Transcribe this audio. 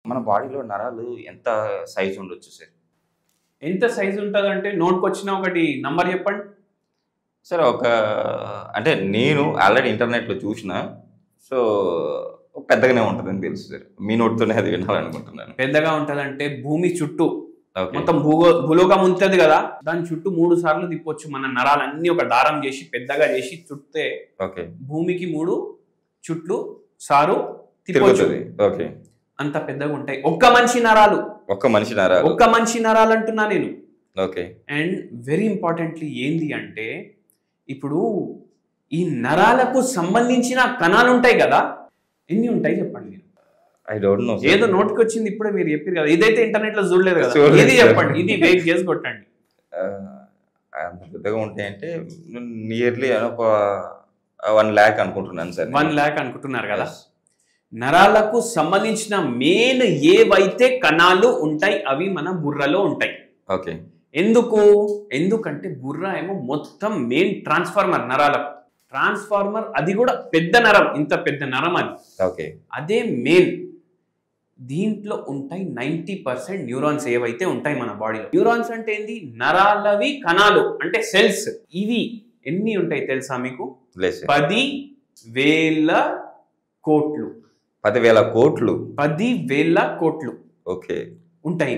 మన బాడీలో నరాలు ఎంత సైజ్ ఉండొచ్చు సార్? ఎంత సైజ్ ఉంటదంటే నోట్‌కొచ్చిన ఒకటి నంబర్ చెప్పండి. సార్ అంటే నేను ఆల్రెడీ ఇంటర్నెట్‌లో చూషినా. సో, పెద్దగానే ఉంటదని తెలుసు సార్. మీ నోటితోనే అది వినాలనుకుంటున్నాను. పెద్దగా ఉంటదంటే భూమి చుట్టూ ఓకే. మొత్తం భూలోకం ఉంటది కదా! దాని చుట్టూ 3 సార్లు తిప్పొచ్చు. మన నరాలన్నీ ఒక దారం చేసి పెద్దగా చేసి చుడితే ఓకే. భూమికి 3 చుట్లు సారు తిప్పొచ్చు. తిరుగుతది. ఓకే. అంత పెద్దగా ఉంటాయి. ఒక్క మనిషి నరాలు. ఒక్క మనిషి నరాలు. ఒక్క మనిషి నరాలు అంటున్నా నేను. ఓకే. అండ్ వెరీ ఇంపార్టెంట్లీ ఏంది అంటే ఇప్పుడు ఈ నరాలకు సంబంధించిన కణాలు ఉంటాయి కదా, ఎన్ని ఉంటాయి చెప్పండి మీరు? I don't know. ఏదో నోటికి వచ్చింది ఇప్పుడే మీరు చెప్పారు కదా, ఇదైతే ఇంటర్నెట్ లో చూడలేదు కదా, చూడలేదు ఇది సార్. చెప్పండి, ఇది వెయిట్ చేసి కొట్టండి. అంత పెద్దగా ఉంటాయంటే నియర్లీ ఒక 1 lakh అనుకుంటున్నాను సార్. 1 lakh అనుకుంటున్నారు కదా. నరాలకు సంబంధించిన మెయిన్ ఏవైతే కణాలు ఉంటాయి అవి మన బుర్రలో ఉంటాయి. ఓకే. ఎందుకంటే బుర్ర ఏమో మొత్తం మెయిన్ ట్రాన్స్ఫార్మర్ నరాలకు. ట్రాన్స్ఫార్మర్ అది కూడా పెద్ద నరం, ఇంత పెద్ద నరం అది. ఓకే. అదే మెయిన్. దీంట్లో ఉంటాయి 90% న్యూరాన్స్ ఏవైతే ఉంటాయి మన బాడీలో. న్యూరాన్స్ అంటే ఏంది? నరాలవి కణాలు అంటే సెల్స్. ఇవి ఎన్ని ఉంటాయి తెలుసా మీకు? 10,000 కోట్లు. 10,000 కోట్లు. 10,000 కోట్లు ఓకే. ఉంటాయి.